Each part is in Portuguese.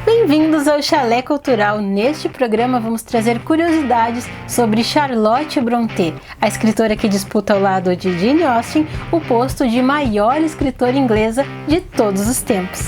Bem-vindos ao Chalé Cultural. Neste programa vamos trazer curiosidades sobre Charlotte Brontë, a escritora que disputa ao lado de Jane Austen o posto de maior escritora inglesa de todos os tempos.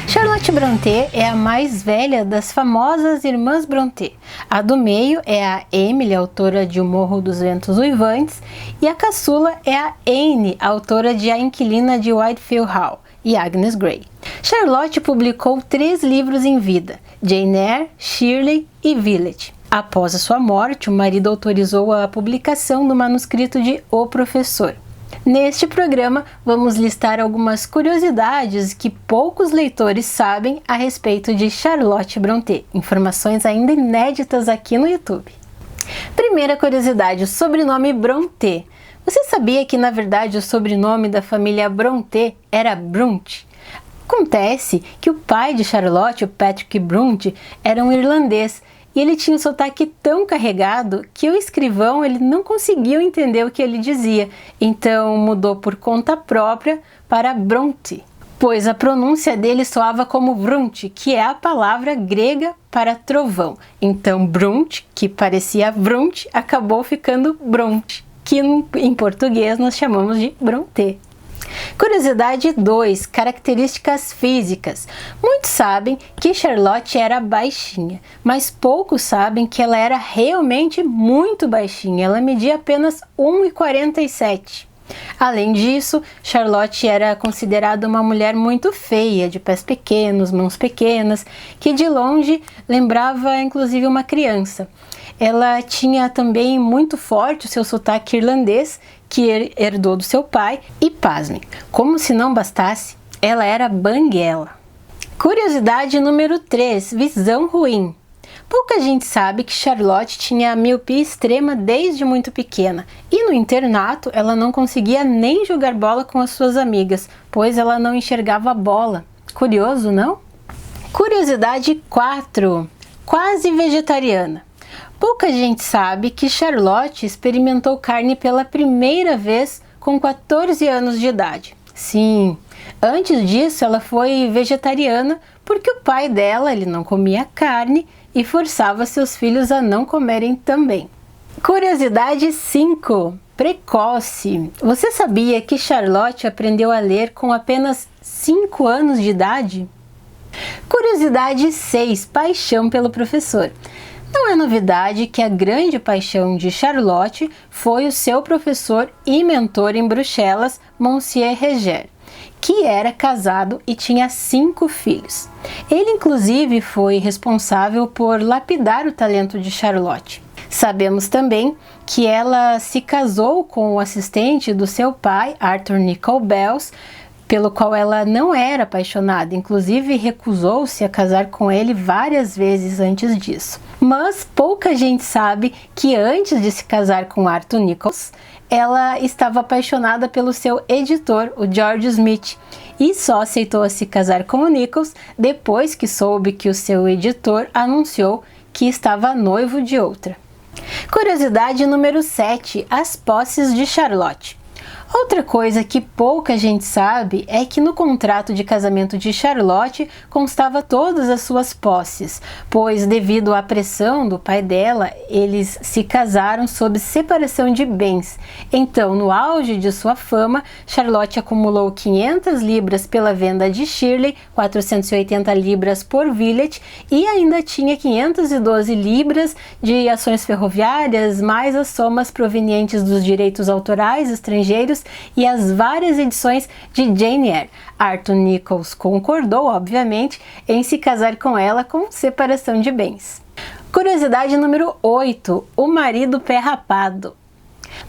Charlotte Brontë é a mais velha das famosas Irmãs Brontë. A do meio é a Emily, autora de O Morro dos Ventos Uivantes, e a caçula é a Anne, autora de A Inquilina de Whitefield Hall e Agnes Grey. Charlotte publicou 3 livros em vida: Jane Eyre, Shirley e Village. Após a sua morte, o marido autorizou a publicação do manuscrito de O Professor. Neste programa, vamos listar algumas curiosidades que poucos leitores sabem a respeito de Charlotte Brontë, informações ainda inéditas aqui no YouTube. Primeira curiosidade, o sobrenome Brontë. Você sabia que, na verdade, o sobrenome da família Brontë era Brunt? Acontece que o pai de Charlotte, o Patrick Brunt, era um irlandês, e ele tinha um sotaque tão carregado que o escrivão ele não conseguiu entender o que ele dizia, então mudou por conta própria para Brontë, pois a pronúncia dele soava como Brunt, que é a palavra grega para trovão. Então Brunt, que parecia Brunt, acabou ficando Brontë, que em português nós chamamos de Brontë. Curiosidade 2. Características físicas. Muitos sabem que Charlotte era baixinha, mas poucos sabem que ela era realmente muito baixinha. Ela media apenas 1,47. Além disso, Charlotte era considerada uma mulher muito feia, de pés pequenos, mãos pequenas, que de longe lembrava inclusive uma criança. Ela tinha também muito forte o seu sotaque irlandês, que herdou do seu pai, e pasmem, como se não bastasse, ela era banguela. Curiosidade número 3, visão ruim. Pouca gente sabe que Charlotte tinha miopia extrema desde muito pequena, e no internato ela não conseguia nem jogar bola com as suas amigas, pois ela não enxergava a bola. Curioso, não? Curiosidade 4, quase vegetariana. Pouca gente sabe que Charlotte experimentou carne pela primeira vez com 14 anos de idade. Sim, antes disso ela foi vegetariana porque o pai dela ele não comia carne e forçava seus filhos a não comerem também. Curiosidade 5. Precoce. Você sabia que Charlotte aprendeu a ler com apenas 5 anos de idade? Curiosidade 6. Paixão pelo professor. Não é novidade que a grande paixão de Charlotte foi o seu professor e mentor em Bruxelas, Monsieur Heger, que era casado e tinha 5 filhos. Ele, inclusive, foi responsável por lapidar o talento de Charlotte. Sabemos também que ela se casou com o assistente do seu pai, Arthur Nicol Bells, pelo qual ela não era apaixonada, inclusive recusou-se a casar com ele várias vezes antes disso. Mas pouca gente sabe que antes de se casar com Arthur Nichols, ela estava apaixonada pelo seu editor, o George Smith, e só aceitou se casar com o Nichols depois que soube que o seu editor anunciou que estava noivo de outra. Curiosidade número 7, as posses de Charlotte. Outra coisa que pouca gente sabe é que no contrato de casamento de Charlotte constava todas as suas posses, pois devido à pressão do pai dela, eles se casaram sob separação de bens. Então, no auge de sua fama, Charlotte acumulou 500 libras pela venda de Shirley, 480 libras por Village e ainda tinha 512 libras de ações ferroviárias, mais as somas provenientes dos direitos autorais estrangeiros e as várias edições de Jane Eyre. Arthur Nichols concordou, obviamente, em se casar com ela com separação de bens. Curiosidade número 8, o marido pé rapado.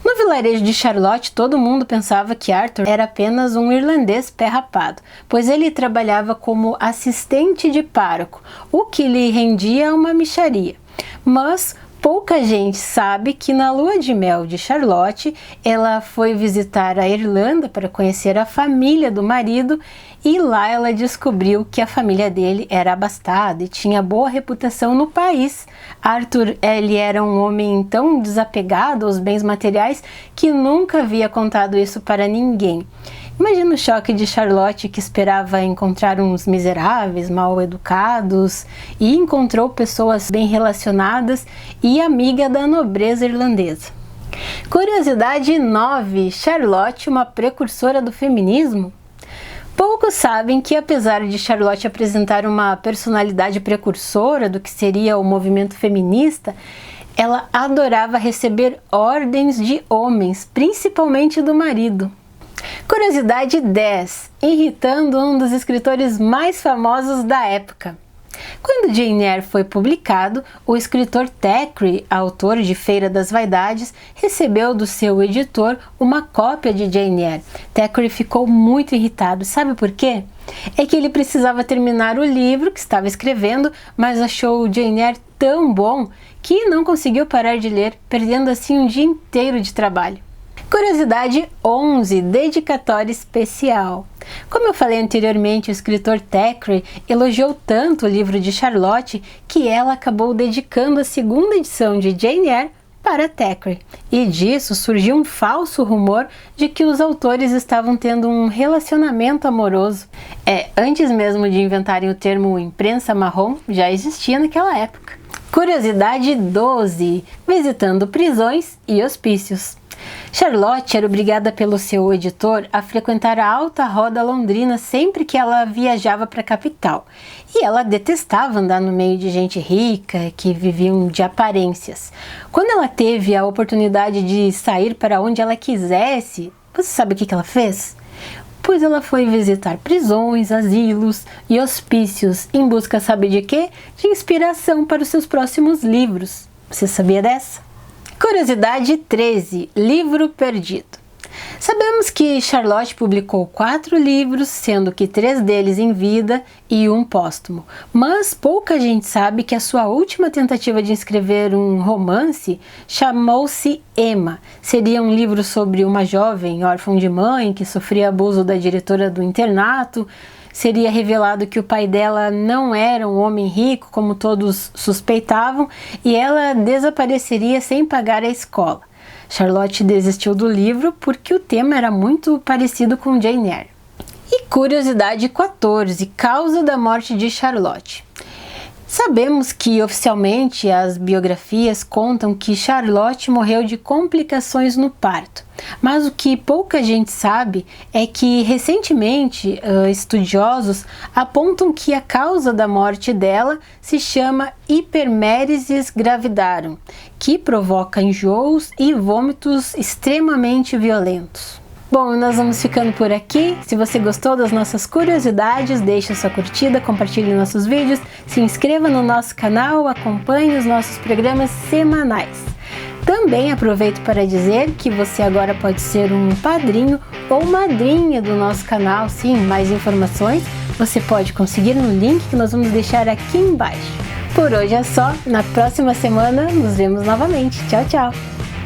No vilarejo de Charlotte, todo mundo pensava que Arthur era apenas um irlandês pé rapado, pois ele trabalhava como assistente de pároco, o que lhe rendia uma mixaria. Mas pouca gente sabe que na lua de mel de Charlotte, ela foi visitar a Irlanda para conhecer a família do marido e lá ela descobriu que a família dele era abastada e tinha boa reputação no país. Arthur, ele era um homem tão desapegado aos bens materiais que nunca havia contado isso para ninguém. Imagina o choque de Charlotte, que esperava encontrar uns miseráveis, mal educados, e encontrou pessoas bem relacionadas e amiga da nobreza irlandesa. Curiosidade 9. Charlotte, uma precursora do feminismo? Poucos sabem que, apesar de Charlotte apresentar uma personalidade precursora do que seria o movimento feminista, ela adorava receber ordens de homens, principalmente do marido. Curiosidade 10. Irritando um dos escritores mais famosos da época. Quando Jane Eyre foi publicado, o escritor Thackeray, autor de Feira das Vaidades, recebeu do seu editor uma cópia de Jane Eyre. Thackeray ficou muito irritado. Sabe por quê? É que ele precisava terminar o livro que estava escrevendo, mas achou Jane Eyre tão bom que não conseguiu parar de ler, perdendo assim um dia inteiro de trabalho. Curiosidade 11. Dedicatória especial. Como eu falei anteriormente, o escritor Thackeray elogiou tanto o livro de Charlotte que ela acabou dedicando a segunda edição de Jane Eyre para Thackeray. E disso surgiu um falso rumor de que os autores estavam tendo um relacionamento amoroso. Antes mesmo de inventarem o termo imprensa marrom, já existia naquela época. Curiosidade 12. Visitando prisões e hospícios. Charlotte era obrigada pelo seu editor a frequentar a alta roda londrina sempre que ela viajava para a capital. E ela detestava andar no meio de gente rica, que viviam de aparências. Quando ela teve a oportunidade de sair para onde ela quisesse, você sabe o que ela fez? Pois ela foi visitar prisões, asilos e hospícios em busca, sabe de quê? De inspiração para os seus próximos livros. Você sabia dessa? Curiosidade 13. Livro perdido. Sabemos que Charlotte publicou 4 livros, sendo que 3 deles em vida e um póstumo. Mas pouca gente sabe que a sua última tentativa de escrever um romance chamou-se Emma. Seria um livro sobre uma jovem órfã de mãe que sofria abuso da diretora do internato. Seria revelado que o pai dela não era um homem rico, como todos suspeitavam, e ela desapareceria sem pagar a escola. Charlotte desistiu do livro porque o tema era muito parecido com Jane Eyre. E curiosidade 14. Causa da morte de Charlotte. Sabemos que oficialmente as biografias contam que Charlotte morreu de complicações no parto, mas o que pouca gente sabe é que recentemente estudiosos apontam que a causa da morte dela se chama hipermeresis gravidarum, que provoca enjoos e vômitos extremamente violentos. Bom, nós vamos ficando por aqui. Se você gostou das nossas curiosidades, deixe sua curtida, compartilhe nossos vídeos, se inscreva no nosso canal, acompanhe os nossos programas semanais. Também aproveito para dizer que você agora pode ser um padrinho ou madrinha do nosso canal. Sim, mais informações você pode conseguir no link que nós vamos deixar aqui embaixo. Por hoje é só, na próxima semana nos vemos novamente. Tchau, tchau!